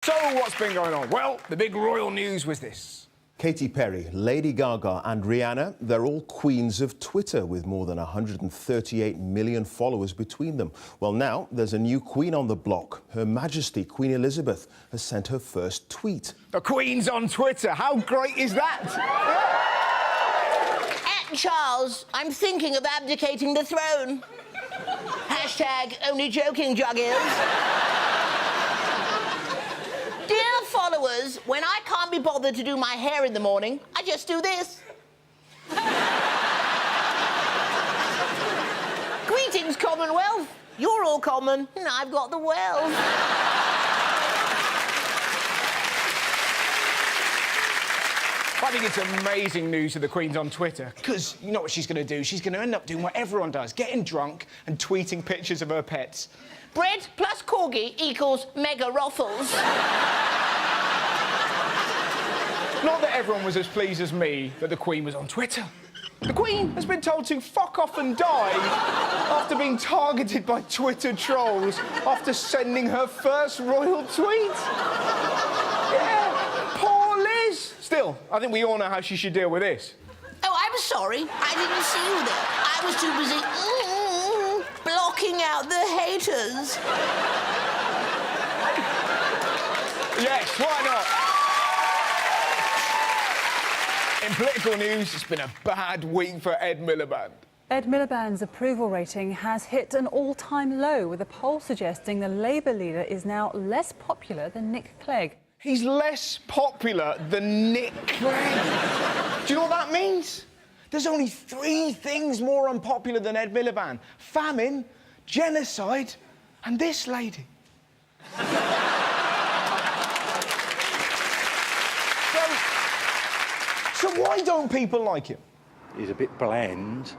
So, what's been going on? Well, the big royal news was this. Katy Perry, Lady Gaga and Rihanna, they're all queens of Twitter with more than 138 million followers between them. Well, now there's a new queen on the block. Her Majesty Queen Elizabeth has sent her first tweet. The Queen's on Twitter. How great is that? At Charles, I'm thinking of abdicating the throne. Hashtag only joking, Juggins. Dear followers, when I can't be bothered to do my hair in the morning, I just do this. Greetings, Commonwealth. You're all common, and I've got the wealth. I think it's amazing news that the Queen's on Twitter, because you know what she's going to do? She's going to end up doing what everyone does, getting drunk and tweeting pictures of her pets. Bread plus corgi equals mega ruffles. Not that everyone was as pleased as me that the Queen was on Twitter. The Queen has been told to fuck off and die after being targeted by Twitter trolls after sending her first royal tweet. Yeah, poor Liz. Still, I think we all know how she should deal with this. Oh, I'm sorry. I didn't see you there. I was too busy blocking out the haters. Yes, why not? In political news, it's been a bad week for Ed Miliband. Ed Miliband's approval rating has hit an all-time low, with a poll suggesting the Labour leader is now less popular than Nick Clegg. He's less popular than Nick Clegg. Do you know what that means? There's only 3 things more unpopular than Ed Miliband: famine, genocide, and this lady. So why don't people like him? He's a bit bland.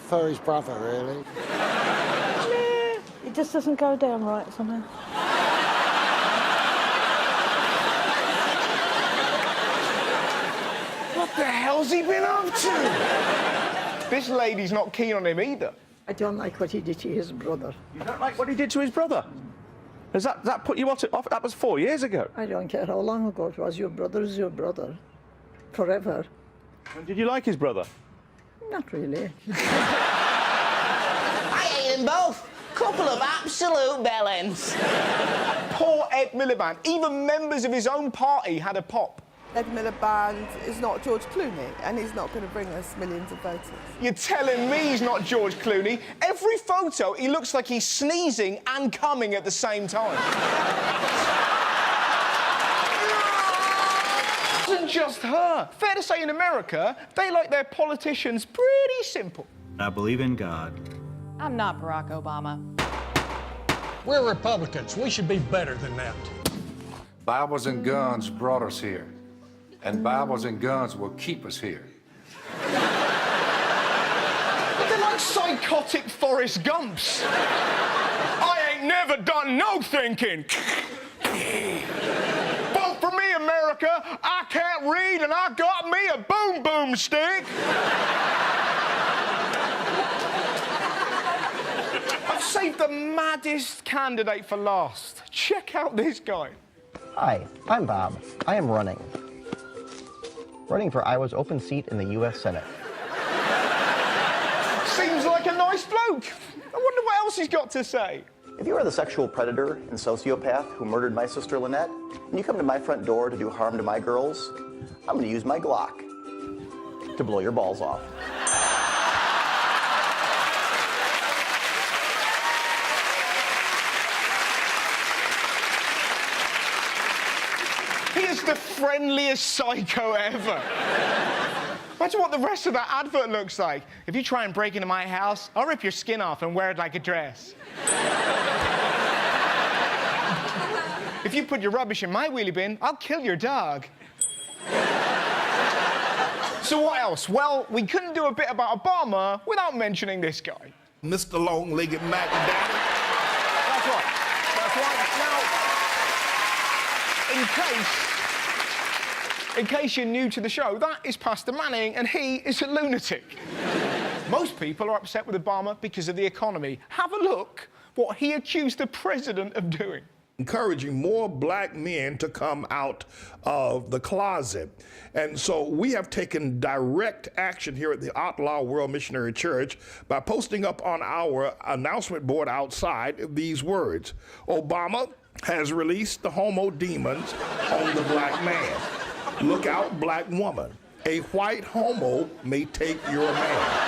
For his brother, really. It just doesn't go down right somehow. What the hell's he been up to? This lady's not keen on him either. I don't like what he did to his brother. You don't like what he did to his brother? Has that put you off? That was 4 years ago. I don't care how long ago it was. Your brother is your brother. Forever. And did you like his brother? Not really. I hate them both. Couple of absolute bellends. Poor Ed Miliband. Even members of his own party had a pop. Ed Miliband is not George Clooney, and he's not going to bring us millions of voters. You're telling me he's not George Clooney? Every photo, he looks like he's sneezing and coming at the same time. It wasn't just her. Fair to say in America, they like their politicians pretty simple. I believe in God. I'm not Barack Obama. We're Republicans. We should be better than that. Bibles and guns brought us here, and Bibles and guns will keep us here. They're like psychotic Forrest Gumps. I ain't never done no thinking. Vote for me, America. I can't read, and I got me a boom boom stick. I've saved the maddest candidate for last. Check out this guy. Hi, I'm Bob. I am running for Iowa's open seat in the U.S. Senate. Seems like a nice bloke. I wonder what else he's got to say. If you are the sexual predator and sociopath who murdered my sister Lynette, and you come to my front door to do harm to my girls, I'm going to use my Glock to blow your balls off. He is the friendliest psycho ever. Imagine what the rest of that advert looks like. If you try and break into my house, I'll rip your skin off and wear it like a dress. If you put your rubbish in my wheelie bin, I'll kill your dog. So what else? Well, we couldn't do a bit about Obama without mentioning this guy. Mr. Long-Legged Mac Daddy. That's right. That's right. Now, in case you're new to the show, that is Pastor Manning, and he is a lunatic. Most people are upset with Obama because of the economy. Have a look what he accused the president of doing. encouraging more black men to come out of the closet. And so we have taken direct action here at the Outlaw World Missionary Church by posting up on our announcement board outside these words: Obama has released the homo demons on the black man. Look out, black woman. A white homo may take your man.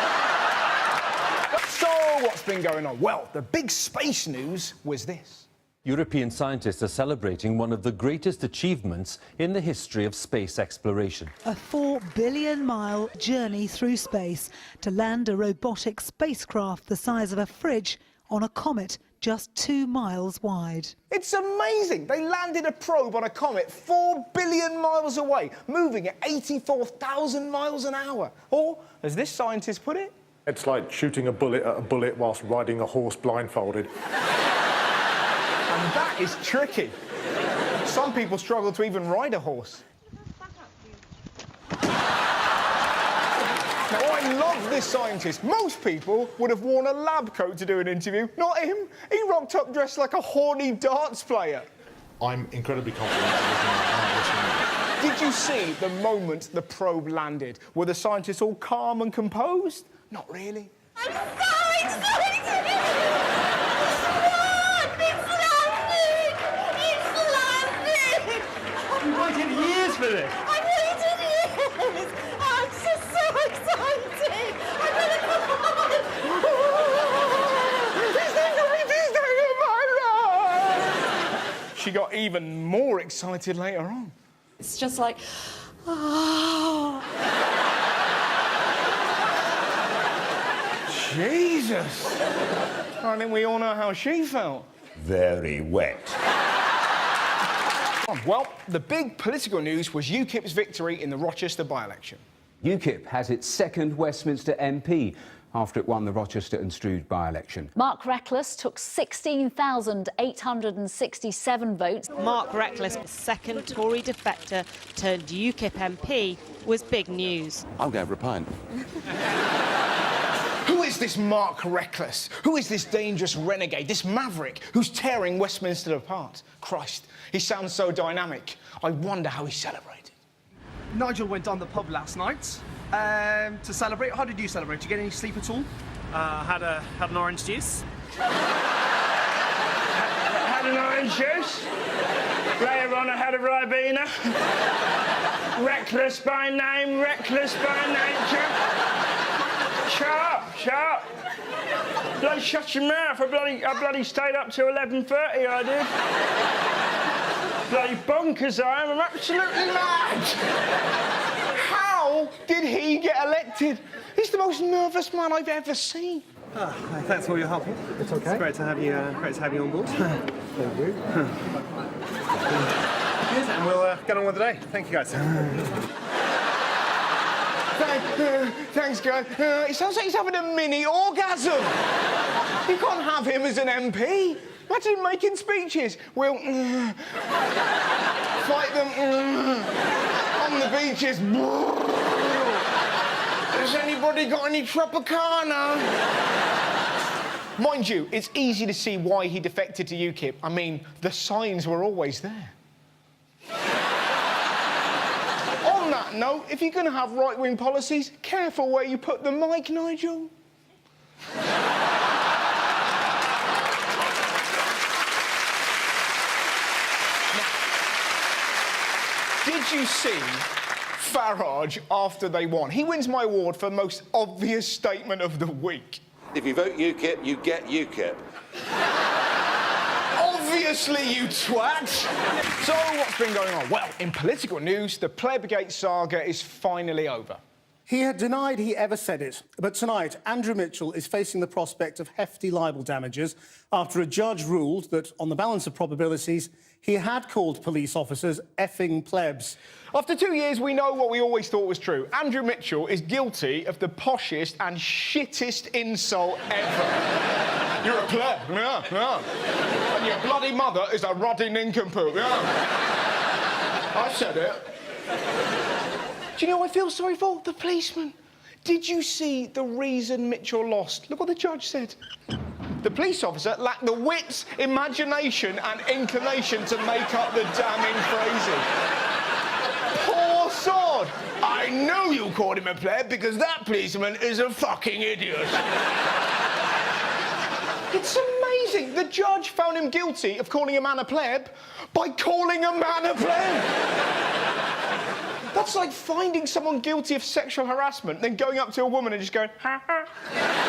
So, what's been going on? Well, the big space news was this. European scientists are celebrating one of the greatest achievements in the history of space exploration. A 4 billion-mile journey through space to land a robotic spacecraft the size of a fridge on a comet just 2 miles wide. It's amazing. They landed a probe on a comet 4 billion miles away, moving at 84,000 miles an hour. Or, as this scientist put it, it's like shooting a bullet at a bullet whilst riding a horse blindfolded. And that is tricky. Some people struggle to even ride a horse. Now, I love this scientist. Most people would have worn a lab coat to do an interview. Not him. He rocked up dressed like a horny darts player. I'm incredibly confident. Did you see the moment the probe landed? Were the scientists all calm and composed? Not really. I'm so excited! You waited years for this. I waited years. I'm just so excited. I'm gonna come on. This thing will be this day of my life. She got even more excited later on. It's just like, oh. Jesus. I think we all know how she felt. Very wet. Well, the big political news was UKIP's victory in the Rochester by-election. UKIP has its second Westminster MP after it won the Rochester and Strood by-election. Mark Reckless took 16,867 votes. Mark Reckless, second Tory defector turned UKIP MP, was big news. I'm going for a pint. Who is this Mark Reckless? Who is this dangerous renegade, this maverick who's tearing Westminster apart? Christ, he sounds so dynamic. I wonder how he celebrated. Nigel went down the pub last night to celebrate. How did you celebrate? Did you get any sleep at all? Had an orange juice. Had an orange juice. Later on, I had a Ribena. Reckless by name, reckless by nature. Sharp. Bloody shut your mouth. I bloody stayed up till 11:30, I did. Bloody bonkers I am. I'm absolutely mad. How did he get elected? He's the most nervous man I've ever seen. Thanks for your help. It's okay. It's great to have you on board. Thank you. And we'll get on with the day. Thank you, guys. Thanks, guys. It sounds like he's having a mini orgasm. You can't have him as an MP. Imagine making speeches. We'll fight them on the beaches. Has anybody got any Tropicana? Mind you, it's easy to see why he defected to UKIP. I mean, the signs were always there. On that note, if you're going to have right-wing policies, careful where you put the mic, Nigel. Did you see Farage after they won? He wins my award for most obvious statement of the week. If you vote UKIP, you get UKIP. Obviously, you twat! So, what's been going on? Well, in political news, the Plebgate saga is finally over. He had denied he ever said it, but tonight, Andrew Mitchell is facing the prospect of hefty libel damages after a judge ruled that, on the balance of probabilities, he had called police officers effing plebs. After 2 years, we know what we always thought was true. Andrew Mitchell is guilty of the poshest and shittest insult ever. You're a pleb, yeah. And your bloody mother is a ruddy nincompoop, yeah. I said it. Do you know what I feel sorry for? The policeman. Did you see the reason Mitchell lost? Look what the judge said. The police officer lacked the wits, imagination and inclination to make up the damning phrasing. Poor sod! I know you called him a pleb because that policeman is a fucking idiot. It's amazing. The judge found him guilty of calling a man a pleb by calling a man a pleb. That's like finding someone guilty of sexual harassment, then going up to a woman and just going, ha ha.